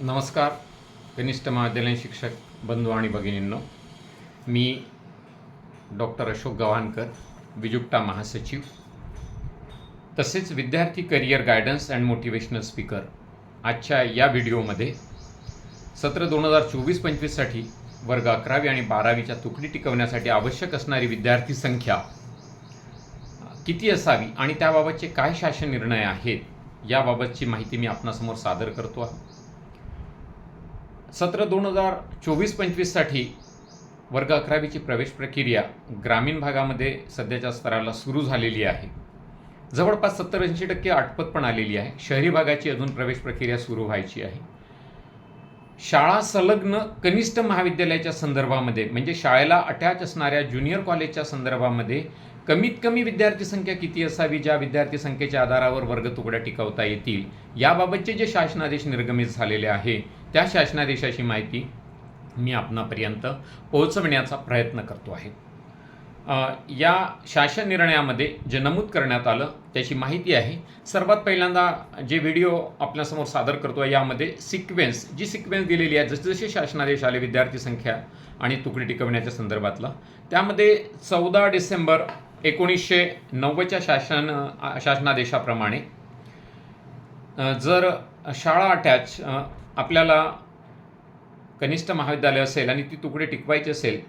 नमस्कार कनिष्ठ महाविद्यालयीन शिक्षक बंधू आणि भगिनींनो, मी डॉक्टर अशोक गव्हाणकर, विजुक्ता महासचिव, तसेच विद्यार्थी career guidance and motivational speaker. आजच्या या व्हिडिओमध्ये सत्र 2024-25साठी वर्ग 11वी आणि 12वीच्या तुकडी टिकवण्यासाठी आवश्यक असणारी विद्यार्थी संख्या किती असावी आणि त्याबाबतचे काय शासन निर्णय आहेत याबाबतची माहिती मी आपणासमोर सादर करतो आहे. सत्र 2024-25साठी वर्ग 11वीची प्रवेश प्रक्रिया ग्रामीण भागामध्ये सध्याच्या स्तराला सुरू झालेली आहे. जवळपास 70-80% आटपत पण आलेली आहे. शहरी भागाची अजून प्रवेश प्रक्रिया सुरू व्हायची आहे. शाळा संलग्न कनिष्ठ महाविद्यालयाच्या संदर्भामध्ये म्हणजे शाळेला अटॅच असणाऱ्या ज्युनियर कॉलेजच्या संदर्भामध्ये कमीत कमी विद्यार्थी संख्या किती असावी, ज्या विद्यार्थी संख्येच्या आधारावर वर्ग तुकड्या टिकवता येतील याबाबतचे जे शासनादेश निर्गमित झालेले आहे त्या शासनादेशाची माहिती मी आपणापर्यंत पोहोचवण्याचा प्रयत्न करतो आहे. या शासन निर्णयामध्ये जे नमूद करण्यात आलं त्याची माहिती आहे. सर्वात पहिल्यांदा जे व्हिडिओ आपल्यासमोर सादर करतो आहे यामध्ये जी सिक्वेन्स दिलेली आहे, जसे शासनादेश आले विद्यार्थी संख्या आणि तुकडी टिकवण्याच्या संदर्भातला, त्यामध्ये 14 डिसेंबर 1990च्या शासनादेशाप्रमाणे जर शाळा अटॅच आपल्याला कनिष्ठ महाविद्यालय असेल आणि ती तुकडी टिकवायची असेल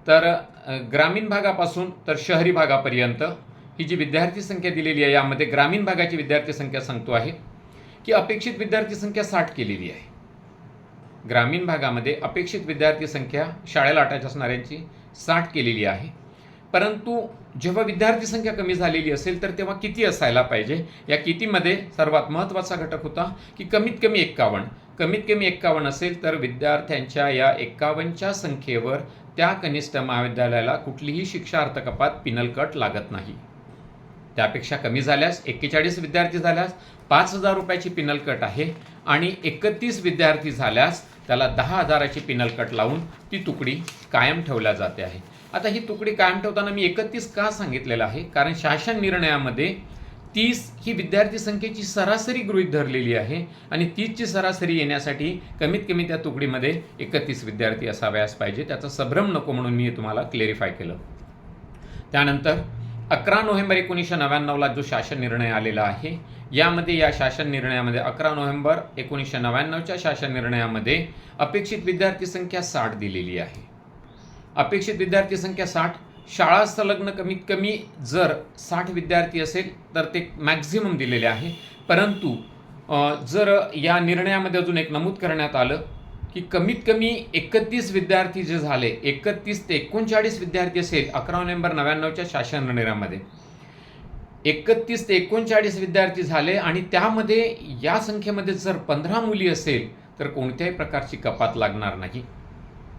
तर ग्रामीण भागापासून तर शहरी भागापर्यंत ही जी विद्यार्थी संख्या दिलेली आहे यामध्ये ग्रामीण भागाची विद्यार्थी संख्या सांगतो आहे की अपेक्षित विद्यार्थी संख्या 60 केलेली आहे. ग्रामीण भागामध्ये अपेक्षित विद्यार्थी संख्या शाळेला अटॅच असणाऱ्यांची 60 केलेली आहे. परंतु जेव्हा विद्यार्थी संख्या कमी झालेली असेल तर तेव्हा किती असायला पाहिजे, या कितीमध्ये सर्वात महत्त्वाचा घटक होता की कमीत कमी 51 असेल तर विद्यार्थ्यांच्या या 51च्या संख्येवर त्या कनिष्ठ महाविद्यालयाला कुठलीही शिक्षार्थ कपात पिनल कट लागत नाही. त्यापेक्षा कमी झाल्यास 41 विद्यार्थी झाल्यास 5,000 रुपयाची पिनल कट आहे आणि 31 विद्यार्थी झाल्यास त्याला 10,000ची पिनल कट लावून ती तुकडी कायम ठेवल्या जाते आहे. आता ही तुकडी कायम ठेवताना मी 31 का सांगितलेलं आहे, कारण शासन निर्णयामध्ये 30 ही विद्यार्थी संख्येची सरासरी गृहीत धरलेली आहे आणि 30ची सरासरी येण्यासाठी कमीत कमी त्या तुकडीमध्ये 31 विद्यार्थी असाव्यास पाहिजे. त्याचा संभ्रम नको म्हणून मी तुम्हाला क्लेरिफाय केलं. त्यानंतर 11 नोव्हेंबर 1999ला जो शासन निर्णय आलेला आहे यामध्ये या शासन निर्णयामध्ये 11 नोव्हेंबर 1999च्या शासन निर्णयामध्ये अपेक्षित विद्यार्थी संख्या 60 दिलेली आहे. अपेक्षित विद्यार्थी संख्या 60, शाळा संलग्न कमीत कमी जर 60 विद्यार्थी असेल तर ते मॅक्झिमम दिलेले आहे. परंतु जर या निर्णयामध्ये अजून एक नमूद करण्यात आलं की कमीत कमी 31 विद्यार्थी जे झाले, 31 ते 39 विद्यार्थी असेल 11 नोव्हेंबर 99च्या शासन निर्णयामध्ये 31 ते 39 विद्यार्थी झाले आणि त्यामध्ये या संख्येमध्ये जर 15 मुली असेल तर कोणत्याही प्रकारची कपात लागणार नाही.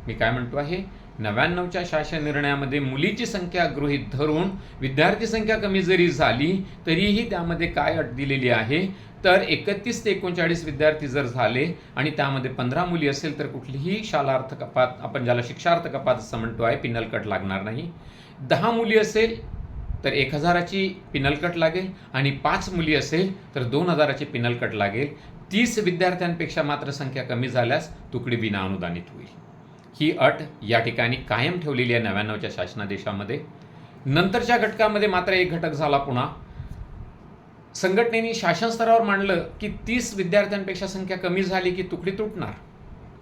मी काय म्हणतो आहे, 99च्या शासन निर्णयामध्ये मुलीची संख्या गृहीत धरून विद्यार्थी संख्या कमी जरी झाली तरीही त्यामध्ये काय अट दिलेली आहे तर 31 ते 39 विद्यार्थी जर झाले आणि त्यामध्ये 15 मुली असेल तर कुठलीही शालार्थ कपात, आपण ज्याला शिक्षार्थ कपात असं म्हणतो आहे, पिनल कट लागणार नाही. 10 मुली असेल तर 1,000ची पिनल कट लागेल आणि 5 मुली असेल तर 2,000ची पिनल कट लागेल. 30 विद्यार्थ्यांपेक्षा मात्र संख्या कमी झाल्यास तुकडी बिना अनुदानित होईल. ही अट या ठिकाणी कायम ठेवलेली आहे 99च्या शासनादेशामध्ये. नंतरच्या घटकामध्ये मात्र एक घटक झाला पुन्हा. संघटनेने शासन स्तरावर मांडलं की 30 विद्यार्थ्यांपेक्षा संख्या कमी झाली की तुकडी तुटणार.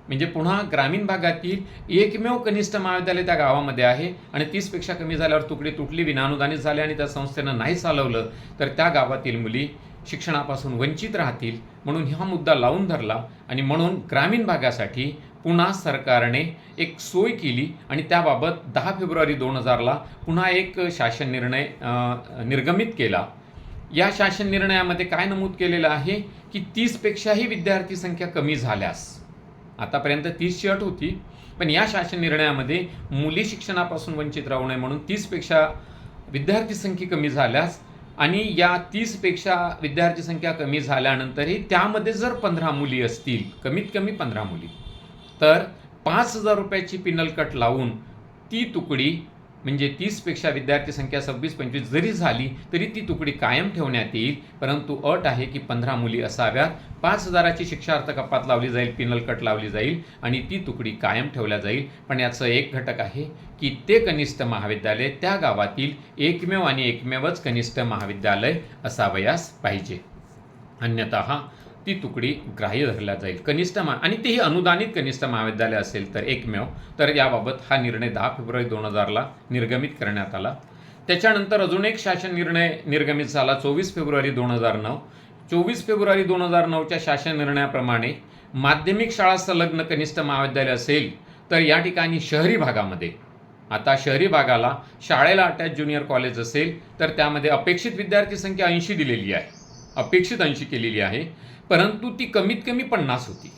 म्हणजे पुन्हा ग्रामीण भागातील एकमेव कनिष्ठ महाविद्यालय त्या गावामध्ये आहे आणि 30पेक्षा कमी झाल्यावर तुकडी तुटली, विनाअनुदानित झाली आणि त्या संस्थेनं नाही चालवलं तर त्या गावातील मुली शिक्षणापासून वंचित राहतील. म्हणून हा मुद्दा लावून धरला आणि म्हणून ग्रामीण भागासाठी पुन्हा सरकारने एक सोय केली आणि त्याबाबत 10 फेब्रुवारी 2000ला पुन्हा एक शासन निर्णय निर्गमित केला. या शासन निर्णयामध्ये काय नमूद केलेलं आहे की 30पेक्षाही विद्यार्थी संख्या कमी झाल्यास, आतापर्यंत 30ची अट होती पण या शासन निर्णयामध्ये मुली शिक्षणापासून वंचित राहू नये म्हणून 30पेक्षा विद्यार्थी संख्या कमी झाल्यास आणि या 30पेक्षा विद्यार्थी संख्या कमी झाल्यानंतरही त्यामध्ये जर 15 मुली असतील, कमीत कमी 15 मुली, तर 5,000 रुपयाची पिनल कट लावून ती तुकडी म्हणजे 30पेक्षा विद्यार्थी संख्या 26-25 जरी झाली तरी ती तुकडी कायम ठेवण्यात येईल, परंतु अट आहे की 15 मुली असाव्यात. 5,000ची शिक्षार्थ कपात लावली जाईल, पिनल कट लावली जाईल आणि ती तुकडी कायम ठेवल्या जाईल. पण याचं एक घटक आहे की ते कनिष्ठ महाविद्यालय त्या गावातील एकमेव आणि एकमेवच कनिष्ठ महाविद्यालय असावयास पाहिजे, अन्यथा ती तुकडी ग्राह्य धरल्या जाईल. कनिष्ठ आणि तेही अनुदानित कनिष्ठ महाविद्यालय असेल तर एकमेव. तर याबाबत हा निर्णय 10 फेब्रुवारी 2000ला निर्गमित करण्यात आला. त्याच्यानंतर अजून एक शासन निर्णय निर्गमित झाला 24 फेब्रुवारी 2009. 24 फेब्रुवारी 2009च्या शासन निर्णयाप्रमाणे माध्यमिक शाळा संलग्न कनिष्ठ महाविद्यालय असेल तर या ठिकाणी शहरी भागामध्ये, आता शहरी भागाला शाळेला अटॅच ज्युनियर कॉलेज असेल तर त्यामध्ये अपेक्षित विद्यार्थी संख्या 80 दिलेली आहे, अपेक्षित 80 केलेली आहे, परंतु ती कमीत कमी 50 होती.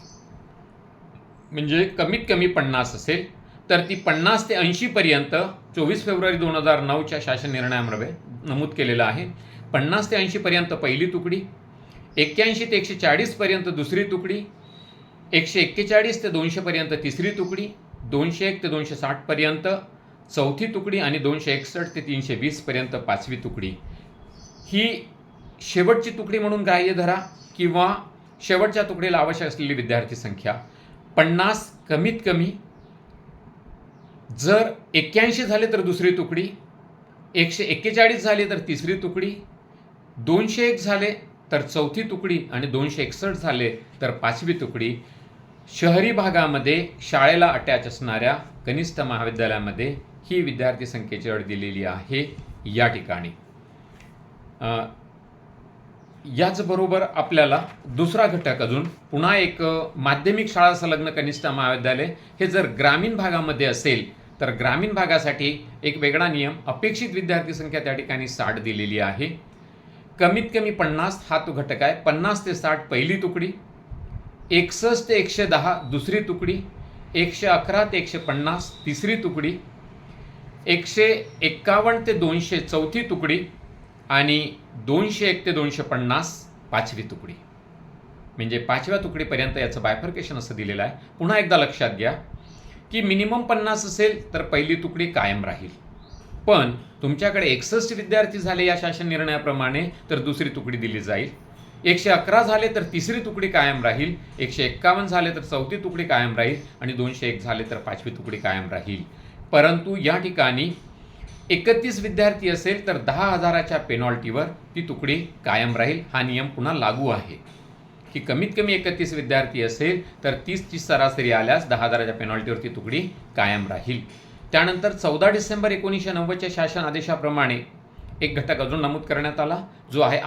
म्हणजे कमीत कमी 50 असेल तर ती 50 ते 80 पर्यंत 24 फेब्रुवारी 2009च्या शासन निर्णयामध्ये नमूद केलेलं आहे. 50 ते 80 पर्यंत पहिली तुकडी, 81 ते 140 पर्यंत दुसरी तुकडी, 141 ते 200 पर्यंत तिसरी तुकडी, 201 ते 260 पर्यंत चौथी तुकडी आणि 261 ते 320 पर्यंत पाचवी तुकडी. ही शेवटची तुकडी म्हणून ग्राह्य धरा किंवा शेवटच्या तुकडीला आवश्यक असलेली विद्यार्थी संख्या 50 कमीत कमी. जर 81 झाले तर दुसरी तुकडी, 141 झाले तर तिसरी तुकडी, 201 झाले तर चौथी तुकडी आणि 261 झाले तर पाचवी तुकडी. शहरी भागामध्ये शाळेला अटॅच असणाऱ्या कनिष्ठ महाविद्यालयामध्ये ही विद्यार्थी संख्येची अट दिलेली आहे या ठिकाणी. याचबरोबर आपल्याला दुसरा घटक अजून पुन्हा एक, माध्यमिक शाळा संलग्न कनिष्ठ महाविद्यालय हे जर ग्रामीण भागामध्ये असेल तर ग्रामीण भागासाठी एक वेगळा नियम, अपेक्षित विद्यार्थी संख्या त्या ठिकाणी 60 दिलेली आहे. कमीत कमी 50 हा तो घटक आहे. 50 ते 60 पहिली तुकडी, 61 ते 110 दुसरी तुकडी, 111 ते 150 तिसरी तुकडी, 151 ते 200 चौथी तुकडी आणि 201 ते 250 पाचवी तुकडी. म्हणजे पाचव्या तुकडीपर्यंत याचं बायफर्केशन असं दिलेलं आहे. पुन्हा एकदा लक्षात घ्या की मिनिमम 50 असेल तर पहिली तुकडी कायम राहील, पण तुमच्याकडे 61 विद्यार्थी झाले या शासन निर्णयाप्रमाणे तर दुसरी तुकडी दिली जाईल. 111 झाले तर तिसरी तुकडी कायम राहील, 151 झाले तर चौथी तुकडी कायम राहील आणि 201 झाले तर पाचवी तुकडी कायम राहील. परंतु या ठिकाणी 31 विद्यार्थी असेल तर 10,000च्या पेनॉल्टीवर ती तुकडी कायम राहील. हा नियम पुन्हा लागू आहे की कमीत कमी 31 विद्यार्थी असेल तर 30ची सरासरी आल्यास 10,000च्या पेनॉल्टीवर ती तुकडी कायम राहील. त्यानंतर 14 डिसेंबर 1990च्या शासन आदेशाप्रमाणे एक घटक अजून नमूद करण्यात आला, जो आहे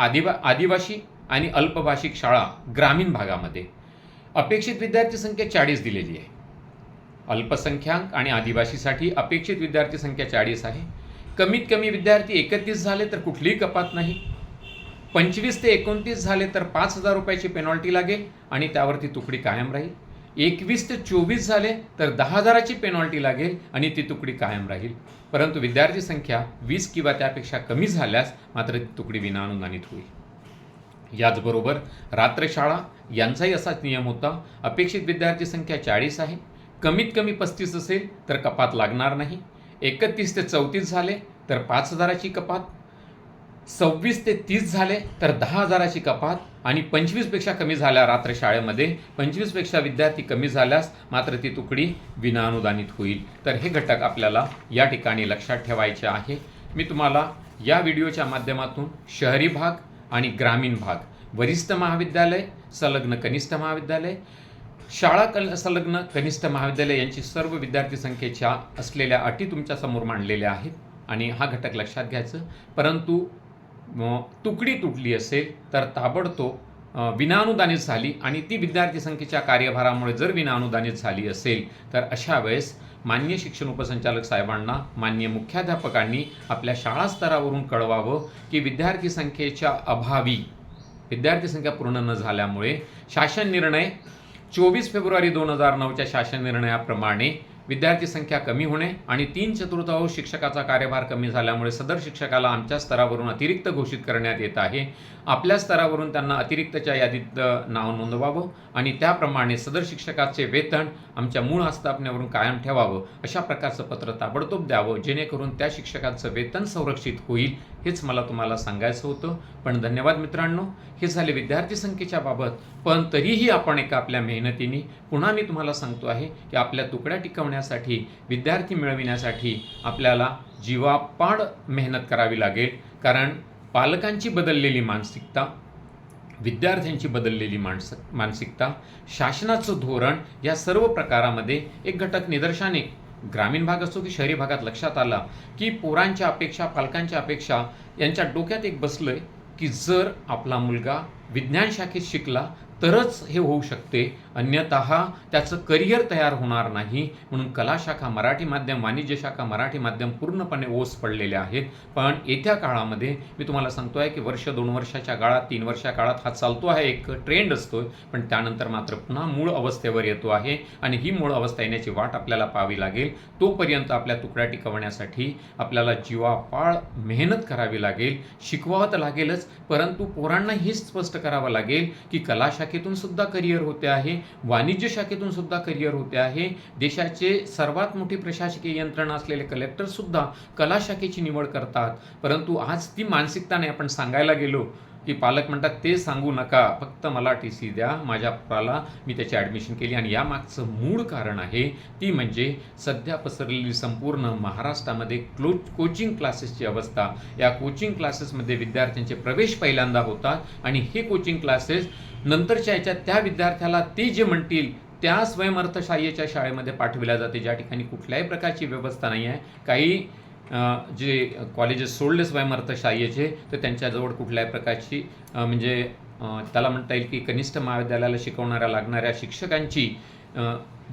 आदिवासी आणि अल्पभाषिक शाळा ग्रामीण भागामध्ये. अपेक्षित विद्यार्थी संख्या 40 दिलेली आहे. अल्पसंख्याक आणि आदिवासीसाठी अपेक्षित विद्यार्थी संख्या 40 आहे. कमीत कमी विद्यार्थी 31 झाले तर कुठलीही कपात नाही. 25 ते 29 झाले तर 5,000 रुपयाची पेनॉल्टी लागेल आणि त्यावरती तुकडी कायम राहील. 21 ते 24 झाले तर 10,000ची पेनॉल्टी लागेल आणि ती तुकडी कायम राहील. परंतु विद्यार्थी संख्या 20 किंवा त्यापेक्षा कमी झाल्यास मात्र ती तुकडी विनाअनुदानित होईल. याचबरोबर रात्रशाळा यांचाही असाच नियम होता. अपेक्षित विद्यार्थी संख्या 40 आहे. कमीत कमी 35 असेल तर कपात लागणार नाही. 31 ते 34 झाले तर 5,000ची कपात, 26 ते 30 झाले तर 10,000ची कपात आणि 25पेक्षा कमी झाल्या रात्रशाळेमध्ये, 25पेक्षा विद्यार्थी कमी झाल्यास मात्र ती तुकडी विनाअनुदानित होईल. तर हे घटक आपल्याला या ठिकाणी लक्षात ठेवायचे आहे. मी तुम्हाला या व्हिडिओच्या माध्यमातून शहरी भाग आणि ग्रामीण भाग, वरिष्ठ महाविद्यालय, संलग्न कनिष्ठ महाविद्यालय, शाळा संलग्न कनिष्ठ महाविद्यालय यांची सर्व विद्यार्थी संख्येच्या असलेल्या अटी तुमच्यासमोर मांडलेल्या आहेत आणि हा घटक लक्षात घ्यायचं. परंतु तुकडी तुटली असेल तर ताबडतोब विनाअनुदानित झाली आणि ती विद्यार्थी संख्येच्या कार्यभारामुळे जर विनाअनुदानित झाली असेल तर अशा वेळेस मान्य शिक्षण उपसंचालक साहेबांना, मान्य मुख्याध्यापकांनी आपल्या शाळा स्तरावरून कळवावं की विद्यार्थी संख्येच्या अभावी, विद्यार्थी संख्या पूर्ण न झाल्यामुळे शासन निर्णय 24 फेब्रुवारी 2009च्या शासन निर्णयाप्रमाणे विद्यार्थी संख्या कमी होणे आणि 3/4 शिक्षकाचा कार्यभार कमी झाल्यामुळे सदर शिक्षकाला आमच्या स्तरावरून अतिरिक्त घोषित करण्यात येत आहे. आपल्या स्तरावरून त्यांना अतिरिक्तच्या यादीत नाव नोंदवावं आणि त्याप्रमाणे सदर शिक्षकाचे वेतन आमच्या मूळ आस्थापनेवरून कायम ठेवावं, अशा प्रकारचं पत्र ताबडतोब द्यावं, जेणेकरून त्या शिक्षकाचं वेतन संरक्षित होईल. हेच मला तुम्हाला सांगायचं होतं. पण धन्यवाद मित्रांनो, हे झाले विद्यार्थी संख्येच्या बाबत. पण तरीही आपण एका आपल्या मेहनतीने, पुन्हा मी तुम्हाला सांगतो आहे की आपल्या तुकड्या टिकवण्यासाठी, विद्यार्थी मिळविण्यासाठी आपल्याला जीवापाड मेहनत करावी लागेल. कारण पालकांची बदललेली मानसिकता, विद्यार्थ्यांची बदललेली मानसिकता, शासनाचं धोरण, या सर्व प्रकारामध्ये एक घटक निदर्शाने ग्रामीण भाग असो की शहरी भागात लक्षात आला की पोरांच्या अपेक्षा, पालकांच्या अपेक्षा यांच्या डोक्यात एक बसलंय की जर आपला मुलगा विज्ञान शाखेत शिकला तरच हे होऊ शकते, अन्यतः त्याचं करिअर तयार होणार नाही. म्हणून कला शाखा मराठी माध्यम, वाणिज्य शाखा मराठी माध्यम पूर्णपणे ओस पडलेले आहेत. पण येत्या काळामध्ये मी तुम्हाला सांगतो आहे की वर्ष 2 वर्षाच्या काळात, 3 वर्षाच्या काळात हा चालतो आहे, एक ट्रेंड असतो. पण त्यानंतर मात्र पुन्हा मूळ अवस्थेवर येतो आहे आणि ही मूळ अवस्था येण्याची वाट आपल्याला पाहावी लागेल. तोपर्यंत आपल्या तुकड्या टिकवण्यासाठी आपल्याला जीवापाड मेहनत करावी लागेल, शिकवावं तर लागेलच, परंतु पोरांना हेच स्पष्ट करावं लागेल की कला शाखेतून सुद्धा करिअर होते आहे, वाणिज्य शाखेतून सुद्धा करिअर होते आहे. देशाचे सर्वात मोठी प्रशासकीय यंत्रणा असलेले कलेक्टर सुद्धा कला शाखेची निवड करतात. परंतु आज ती मानसिकता नाही. आपण सांगायला गेलो की पालक म्हणतात ते सांगू नका, फक्त मला TC द्या, माझ्या पोराला मी त्याची ॲडमिशन केली. आणि यामागचं मूळ कारण आहे ती म्हणजे सध्या पसरलेली संपूर्ण महाराष्ट्रामध्ये कोचिंग क्लासेसची अवस्था. या कोचिंग क्लासेसमध्ये विद्यार्थ्यांचे प्रवेश पहिल्यांदा होतात आणि हे कोचिंग क्लासेस नंतरच्या याच्यात त्या विद्यार्थ्याला ते जे म्हणतील त्या स्वयंअर्थसहाय्येच्या शाळेमध्ये पाठविल्या जाते, ज्या ठिकाणी कुठल्याही प्रकारची व्यवस्था नाही आहे. काही जे कॉलेजेस सोडले स्वयंअर्थसहाय्येचे, तर त्यांच्याजवळ कुठल्याही प्रकारची म्हणजे त्याला म्हणता येईल की कनिष्ठ महाविद्यालयाला शिकवणाऱ्या लागणाऱ्या शिक्षकांची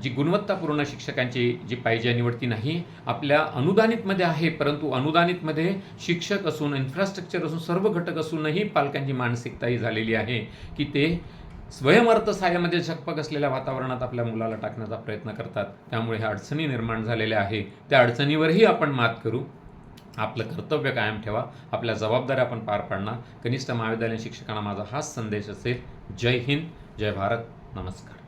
जी गुणवत्तापूर्ण शिक्षकांची जी पाहिजे निवडती नाही. आपल्या अनुदानितमध्ये आहे, परंतु अनुदानितमध्ये शिक्षक असून, इन्फ्रास्ट्रक्चर असून, सर्व घटक असूनही पालकांची मानसिकता ही झालेली आहे की ते स्वयंअर्थसहाय्यामध्ये झकपक असलेल्या वातावरणात आपल्या मुलाला टाकण्याचा प्रयत्न करतात. त्यामुळे ह्या अडचणी निर्माण झालेल्या आहे. त्या अडचणीवरही आपण मात करू. आपलं कर्तव्य कायम ठेवा, आपल्या जबाबदाऱ्या आपण पार पाडणार. कनिष्ठ महाविद्यालयीन शिक्षकांना माझा हाच संदेश असेल. जय हिंद, जय भारत, नमस्कार.